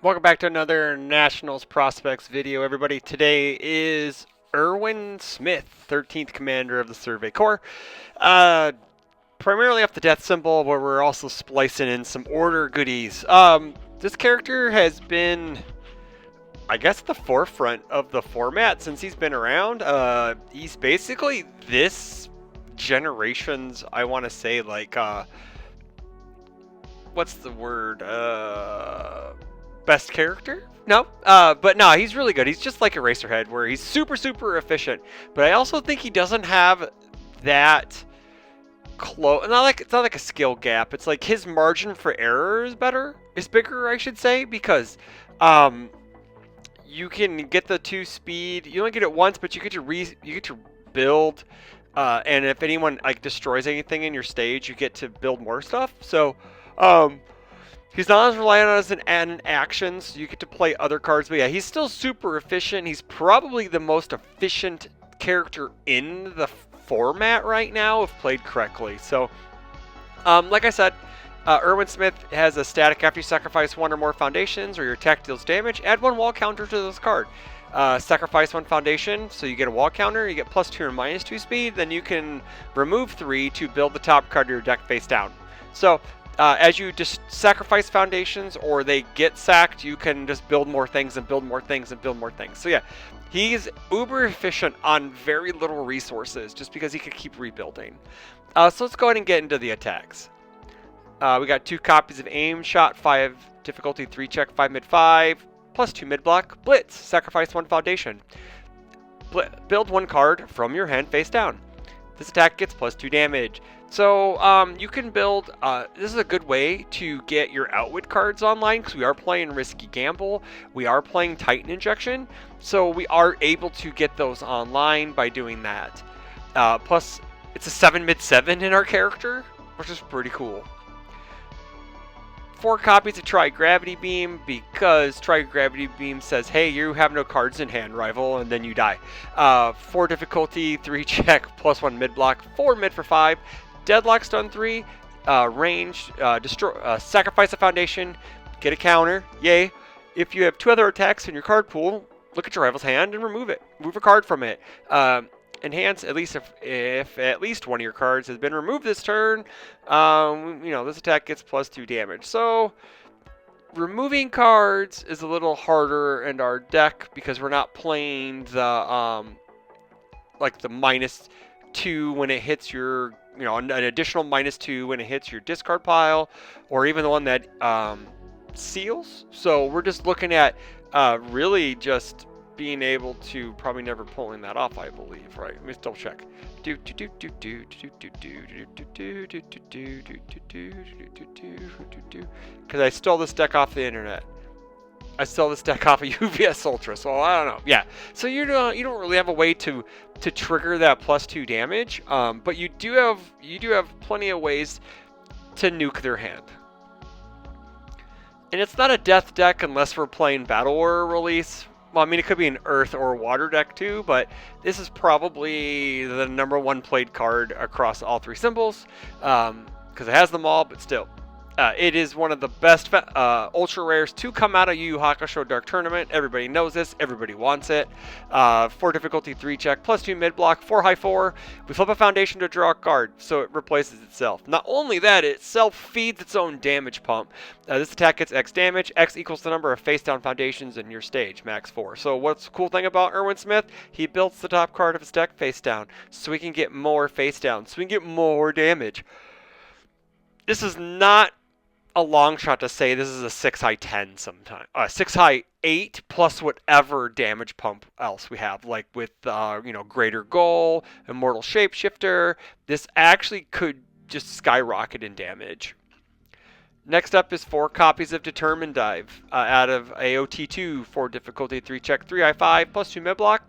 Welcome back to another Nationals Prospects video, everybody. Today is Erwin Smith, 13th Commander of the Survey Corps. Uh, Primarily off the death symbol, but we're also splicing in some order goodies. This character has been, I guess, the forefront of the format since he's been around. He's basically this generation's, I want to say, what's the word? Best character? No, but no, he's really good. He's just like Eraserhead, where he's super efficient. But I also think he doesn't have that close. It's not like a skill gap. It's like his margin for error is bigger, I should say, because you can get the 2 speed. You only get it once, but you get to build. And if anyone like destroys anything in your stage, you get to build more stuff. So, he's not as reliant on us in actions. You get to play other cards, but yeah, he's still super efficient. He's probably the most efficient character in the format right now if played correctly. So, like I said, Erwin Smith has a static after you sacrifice one or more foundations or your attack deals damage. Add 1 wall counter to this card. Sacrifice 1 foundation, so you get a wall counter. You get +2 or -2 speed. Then you can remove 3 to build the top card of your deck face down. So, as you just sacrifice foundations or they get sacked, you can just build more things and build more things and build more things. So yeah, he's uber efficient on very little resources just because he can keep rebuilding. So let's go ahead and get into the attacks. We got 2 copies of aim shot, 5 difficulty, 3 check, 5 mid 5, +2 mid block, blitz, sacrifice 1 foundation. Build 1 card from your hand face down. This attack gets +2 damage. So you can build, this is a good way to get your outwit cards online because we are playing Risky Gamble. We are playing Titan Injection. So we are able to get those online by doing that. Plus, it's a 7 mid 7 in our character, which is pretty cool. 4 copies of Tri-Gravity Beam because Tri-Gravity Beam says, hey, you have no cards in hand, rival, and then you die. 4 difficulty, 3 check, +1 mid block, 4 mid for 5, deadlock stun 3, range, destroy, sacrifice a foundation, get a counter, yay. If you have 2 other attacks in your card pool, look at your rival's hand and remove it. Move a card from it. Enhance, at least if at least one of your cards has been removed this turn, this attack gets +2 damage. So removing cards is a little harder in our deck because we're not playing the like the -2 when it hits your, an additional -2 when it hits your discard pile, or even the one that seals. So we're just looking at really just being able to probably never pulling that off, I believe, right? Let me double check. Because I stole this deck off the internet. I stole this deck off of UVS Ultra, so I don't know. Yeah, so you don't really have a way to trigger that +2 damage, but you do have plenty of ways to nuke their hand. And it's not a death deck unless we're playing Battle War release. Well, I mean, it could be an Earth or Water deck too, but this is probably the #1 played card across all 3 symbols, because it has them all, but still. It is one of the best ultra rares to come out of Yu Yu Hakusho Dark Tournament. Everybody knows this. Everybody wants it. 4 difficulty, 3 check, +2 mid block, 4 high 4. We flip a foundation to draw a card, so it replaces itself. Not only that, it itself feeds its own damage pump. This attack gets X damage. X equals the number of face down foundations in your stage, max 4. So what's the cool thing about Erwin Smith? He builds the top card of his deck face down, so we can get more face down, so we can get more damage. This is not a long shot to say this is a 6 high 10 sometime. 6 high 8 plus whatever damage pump else we have, like with Greater Goal, Immortal Shapeshifter. This actually could just skyrocket in damage. Next up is 4 copies of Determined Dive out of AOT2, 4 difficulty, 3 check, 3 high 5, +2 mid block.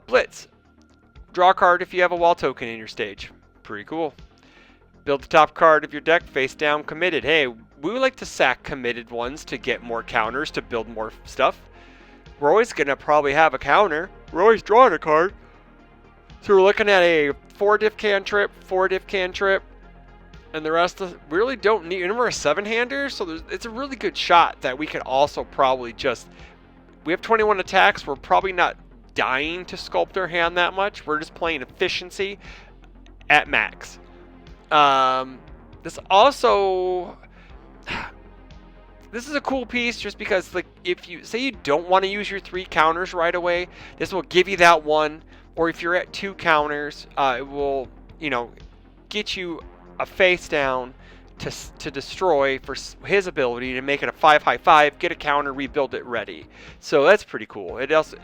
Blitz. Draw a card if you have a wall token in your stage. Pretty cool. Build the top card of your deck face down, committed. Hey, we would like to sack committed ones to get more counters to build more stuff. We're always going to probably have a counter. We're always drawing a card. So we're looking at a 4 diff cantrip, 4 diff cantrip, and the rest really don't need. And we're a 7-hander, so it's a really good shot that we could also probably just. We have 21 attacks. We're probably not dying to sculpt our hand that much. We're just playing efficiency at max. This also. This is a cool piece just because, like, if you say you don't want to use your 3 counters right away, this will give you that one. Or if you're at 2 counters, it will, get you a face down to destroy for his ability to make it a 5/5, get a counter, rebuild it ready. So that's pretty cool. It also,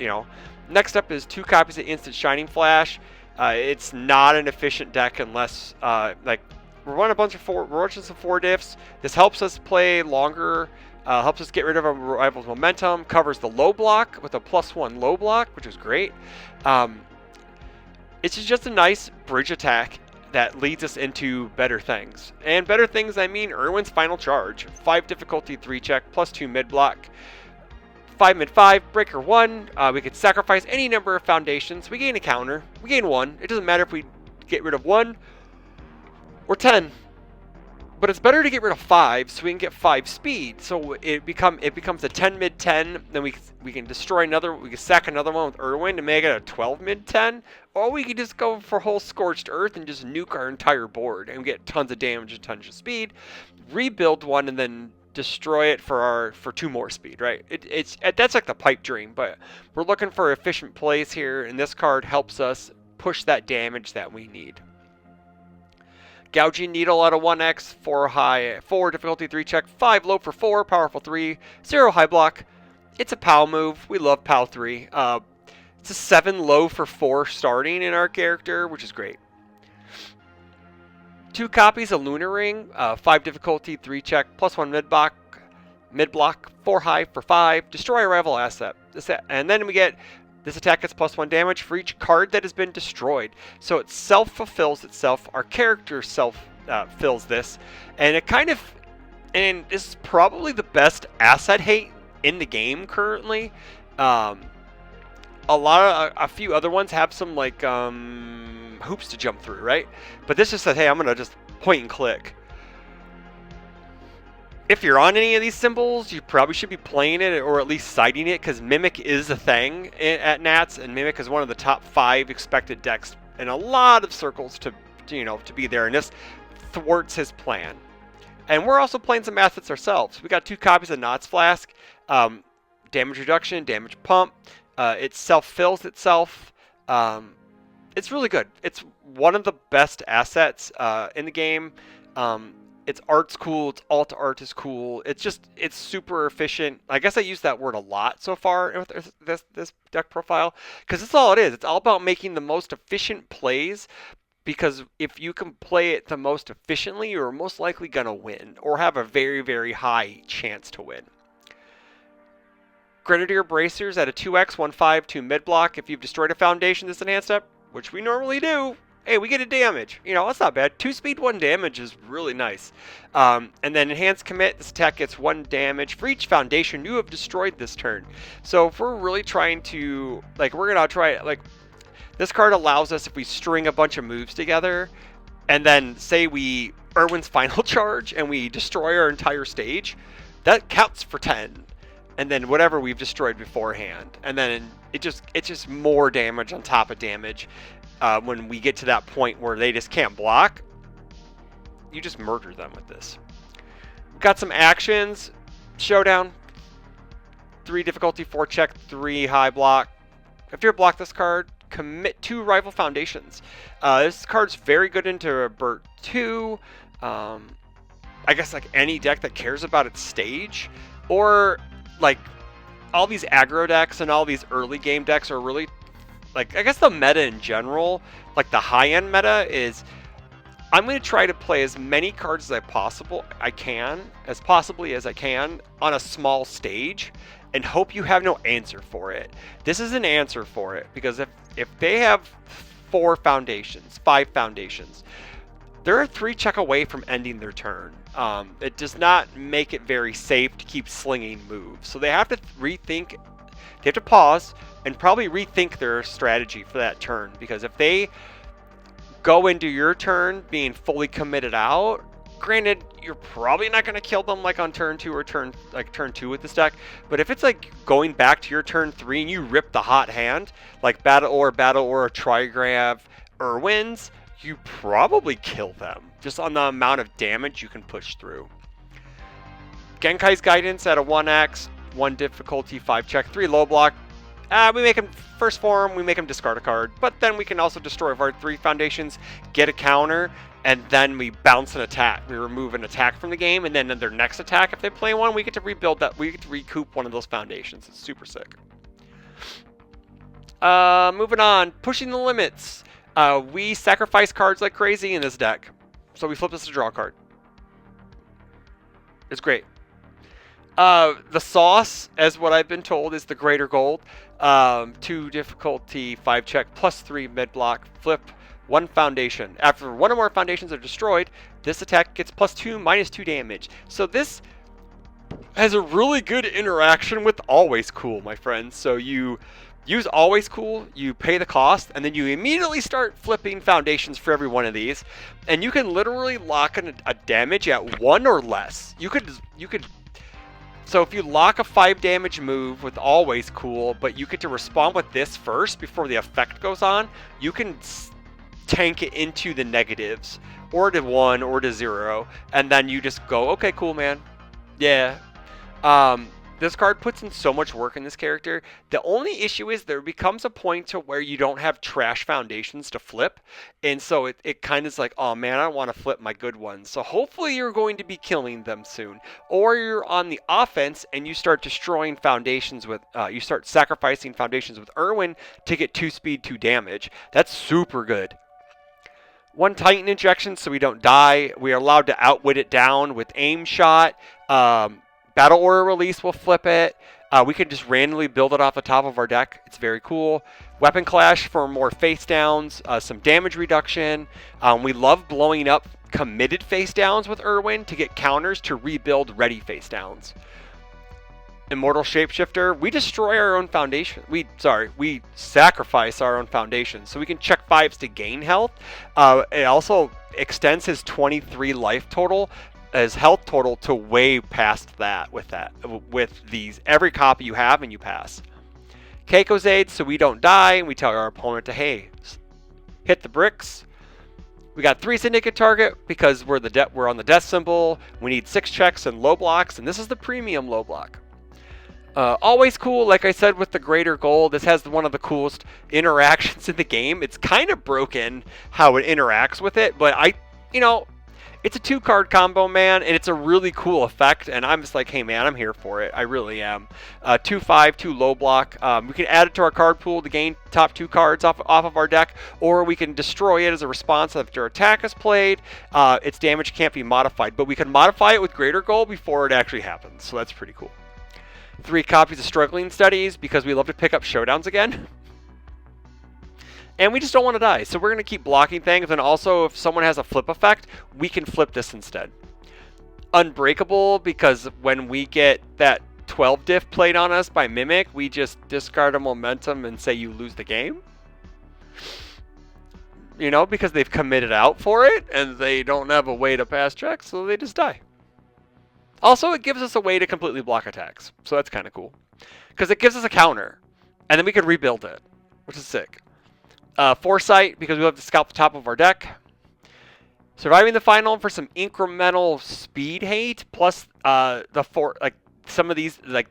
next up is 2 copies of Instant Shining Flash. It's not an efficient deck unless, we're running a bunch of 4 diffs. This helps us play longer, helps us get rid of a rival's momentum, covers the low block with a +1 low block, which is great. It's just a nice bridge attack that leads us into better things. And better things, I mean Erwin's Final Charge. 5 difficulty 3 check, +2 mid block. 5 mid 5, breaker 1. We could sacrifice any number of foundations. We gain a counter. We gain 1. It doesn't matter if we get rid of 1 or 10. But it's better to get rid of 5 so we can get 5 speed. So it becomes a 10 mid 10. Then we can destroy another. We can sack another one with Erwin to make it a 12 mid 10. Or we could just go for whole Scorched Earth and just nuke our entire board and get tons of damage and tons of speed. Rebuild one and then destroy it for 2 more speed. Right? That's like the pipe dream. But we're looking for efficient plays here, and this card helps us push that damage that we need. Gouging Needle out of 1x, 4 high, 4 difficulty 3 check, 5 low for 4, powerful 3, 0 high block. It's a POW move. We love POW 3. It's a 7 low for 4 starting in our character, which is great. 2 copies of Lunar Ring, 5 difficulty 3 check, +1 mid block, 4 high for 5, destroy a rival asset. And then we get. This attack gets +1 damage for each card that has been destroyed. So it self-fulfills itself. Our character self-fills this. And and this is probably the best asset hate in the game currently. A few other ones have some hoops to jump through, right? But this just says, hey, I'm going to just point and click. If you're on any of these symbols, you probably should be playing it or at least citing it, because Mimic is a thing at Nats, and Mimic is one of the top 5 expected decks in a lot of circles to be there, and this thwarts his plan. And we're also playing some assets ourselves. We got 2 copies of Knots Flask, damage reduction, damage pump. It self-fills itself. It's really good. It's one of the best assets in the game. Its art's cool. Its alt art is cool. It's super efficient. I guess I use that word a lot so far with this deck profile, because that's all it is. It's all about making the most efficient plays, because if you can play it the most efficiently, you're most likely going to win or have a very, very high chance to win. Grenadier Bracers at a 2x, 1/5, 2 mid block. If you've destroyed a foundation this enhanced up, which we normally do, hey, we get a damage. That's not bad. 2 speed, 1 damage is really nice. And then Enhanced Commit, this attack gets 1 damage for each foundation you have destroyed this turn. So if we're really trying to, we're going to try, this card allows us, if we string a bunch of moves together, and then say we Erwin's Final Charge, and we destroy our entire stage, that counts for 10. And then whatever we've destroyed beforehand. And then it's just more damage on top of damage. When we get to that point where they just can't block, you just murder them with this. We've got some actions. Showdown. 3 difficulty, 4 check, 3 high block. If you're blocked this card, commit 2 rival foundations. This card's very good into Burt 2. I guess any deck that cares about its stage, or all these aggro decks and all these early game decks are really. I guess the meta in general, the high-end meta is, I'm going to try to play as many cards as I can on a small stage, and hope you have no answer for it. This is an answer for it, because if they have 4 foundations, 5 foundations, they're a 3 check away from ending their turn. It does not make it very safe to keep slinging moves, so they have to rethink. They have to pause and probably rethink their strategy for that turn, because if they go into your turn being fully committed out, Granted, you're probably not going to kill them like on turn 2 or turn 2 with this deck, but if it's like going back to your turn 3 and you rip the hot hand, like Battle Aura, Trigrav, Erwins, you probably kill them just on the amount of damage you can push through. Genkai's Guidance at a 1x, 1 difficulty, 5 check, 3 low block. We make him first form, we make him discard a card, but then we can also destroy our 3 foundations, get a counter, and then we bounce an attack. We remove an attack from the game, and then in their next attack, if they play one, we get to rebuild that. We get to recoup one of those foundations. It's super sick. Moving on, pushing the limits. We sacrifice cards like crazy in this deck, so we flip this to draw a card. It's great. The sauce, as what I've been told, is the greater gold. 2 difficulty, 5 check, plus 3 mid block, flip 1 foundation. After 1 or more foundations are destroyed, this attack gets plus 2, minus 2 damage. So this has a really good interaction with Always Cool, my friends. So you use Always Cool, you pay the cost, and then you immediately start flipping foundations for every one of these. And you can literally lock in a damage at 1 or less. You could. So if you lock a 5 damage move with Always Cool, but you get to respond with this first before the effect goes on, you can tank it into the negatives, or to 1 or to 0, and then you just go, okay, cool, man. Yeah. This card puts in so much work in this character. The only issue is there becomes a point to where you don't have trash foundations to flip, and so it kind of is like, oh man, I don't want to flip my good ones. So hopefully you're going to be killing them soon, or you're on the offense and you start destroying foundations with, you start sacrificing foundations with Erwin to get 2 speed, 2 damage. That's super good. 1 Titan injection so we don't die. We are allowed to outwit it down with aim shot. Battle Aura release will flip it. We can just randomly build it off the top of our deck. It's very cool. Weapon Clash for more face downs, some damage reduction. We love blowing up committed face downs with Erwin to get counters to rebuild ready face downs. Immortal Shapeshifter, we destroy our own foundation. We sacrifice our own foundation. So we can check 5s to gain health. It also extends his 23 life total, his health total, to way past that with these. Every copy you have and you pass. Keiko's Aid, so we don't die, and we tell our opponent to, hey, hit the bricks. We got 3 syndicate target because we're on the death symbol. We need 6 checks and low blocks, and this is the premium low block. Always Cool, like I said, with the greater goal. This has one of the coolest interactions in the game. It's kind of broken how it interacts with it, but it's a 2-card combo, man, and it's a really cool effect, and I'm just like, hey, man, I'm here for it. I really am. 2/5, 2 low block. We can add it to our card pool to gain top 2 cards off of our deck, or we can destroy it as a response after attack is played. Its damage can't be modified, but we can modify it with greater goal before it actually happens, so that's pretty cool. 3 copies of Struggling Studies because we love to pick up showdowns again. And we just don't want to die, so we're going to keep blocking things, and also if someone has a flip effect, we can flip this instead. Unbreakable, because when we get that 12 diff played on us by Mimic, we just discard a momentum and say you lose the game. Because they've committed out for it, and they don't have a way to pass check, so they just die. Also, it gives us a way to completely block attacks, so that's kind of cool. Because it gives us a counter, and then we can rebuild it, which is sick. Foresight, because we love to scalp the top of our deck. Surviving the Final for some incremental speed hate, plus some of these, like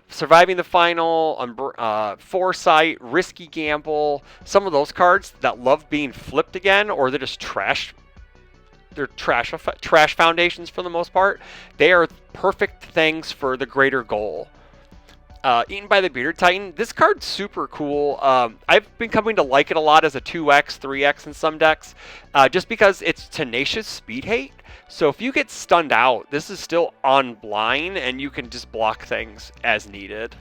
Surviving the Final, Foresight, Risky Gamble, some of those cards that love being flipped again, or they're just trash. They're trash foundations for the most part. They are perfect things for the greater goal. Eaten by the Bearded Titan. This card's super cool. I've been coming to like it a lot as a 2x, 3x in some decks, just because it's tenacious speed hate. So if you get stunned out, this is still on blind, and you can just block things as needed.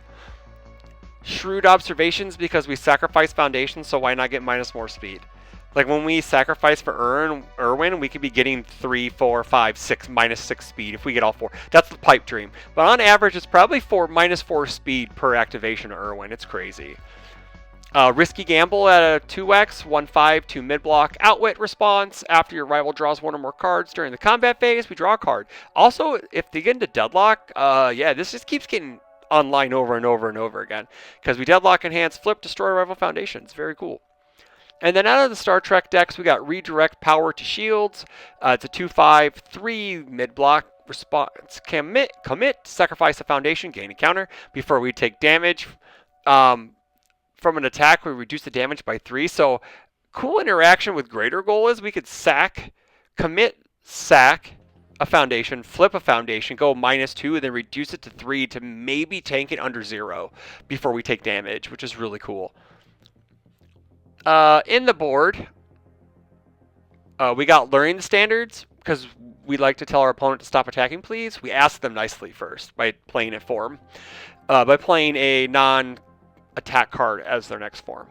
Shrewd Observations, because we sacrifice foundations, so why not get minus more speed? Like when we sacrifice for Erwin, we could be getting 3, 4, 5, 6, minus 6 speed if we get all 4. That's the pipe dream. But on average, it's probably minus 4 speed per activation of Erwin. It's crazy. Risky Gamble at a 2x, 1/5, 2 mid block. Outwit response. After your rival draws one or more cards during the combat phase, we draw a card. Also, if they get into deadlock, yeah, this just keeps getting online over and over and over again. Because we deadlock, enhance, flip, destroy rival foundations. Very cool. And then out of the Star Trek decks, we got Redirect Power to Shields. It's a 2/5, 3 mid block. Response. Commit, sacrifice a foundation, gain a counter. Before we take damage. From an attack, we reduce the damage by 3. So, cool interaction with Greater Goal is we could sack, sack a foundation, flip a foundation, go -2, and then reduce it to 3 to maybe tank it under 0 before we take damage, which is really cool. In the board, we got Learning the Standards, because we like to tell our opponent to stop attacking, please. We ask them nicely first by playing a form. By playing a non-attack card as their next form.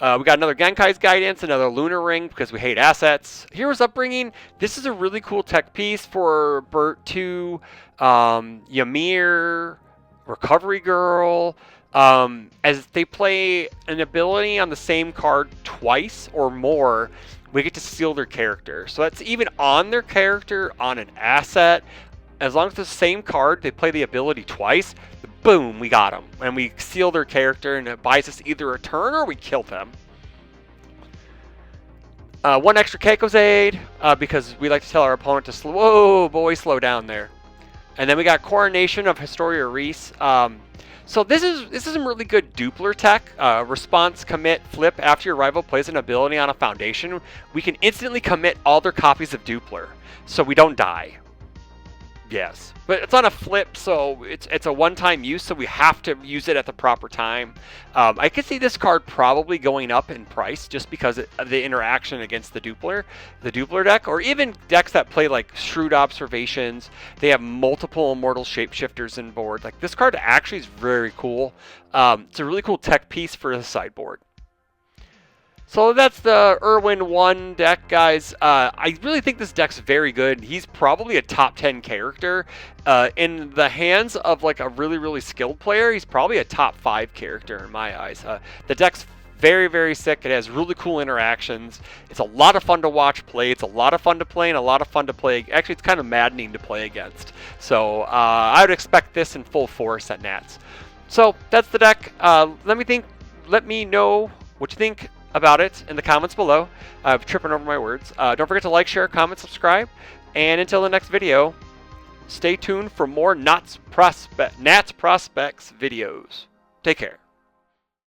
We got another Genkai's Guidance, another Lunar Ring, because we hate assets. Hero's Upbringing. This is a really cool tech piece for Bert 2, Ymir, Recovery Girl. As they play an ability on the same card twice or more, we get to seal their character. So that's even on their character, on an asset. As long as it's the same card, they play the ability twice, boom, we got them. And we seal their character, and it buys us either a turn or we kill them. One extra Keiko's Aid, because we like to tell our opponent to slow down there. And then we got Coronation of Historia Reese. So this is some really good dupler tech. Response, commit, flip. After your rival plays an ability on a foundation, we can instantly commit all their copies of dupler, so we don't die. Yes, but it's on a flip, so it's a one-time use, so we have to use it at the proper time. I could see this card probably going up in price just because of the interaction against the dupler deck, or even decks that play like Shrewd Observations. They have multiple Immortal Shapeshifters in board. Like, this card actually is very cool. It's a really cool tech piece for the sideboard. So that's the Erwin 1 deck, guys. I really think this deck's very good. He's probably a top 10 character. In the hands of like a really, really skilled player, he's probably a top 5 character in my eyes. The deck's very, very sick. It has really cool interactions. It's a lot of fun to watch play. It's a lot of fun to play and a lot of fun to play. Actually, it's kind of maddening to play against. So I would expect this in full force at Nats. So that's the deck. Let me know what you think about it in the comments below. I'm tripping over my words. Don't forget to like, share, comment, subscribe. And until the next video, stay tuned for more Nats Prospects videos. Take care.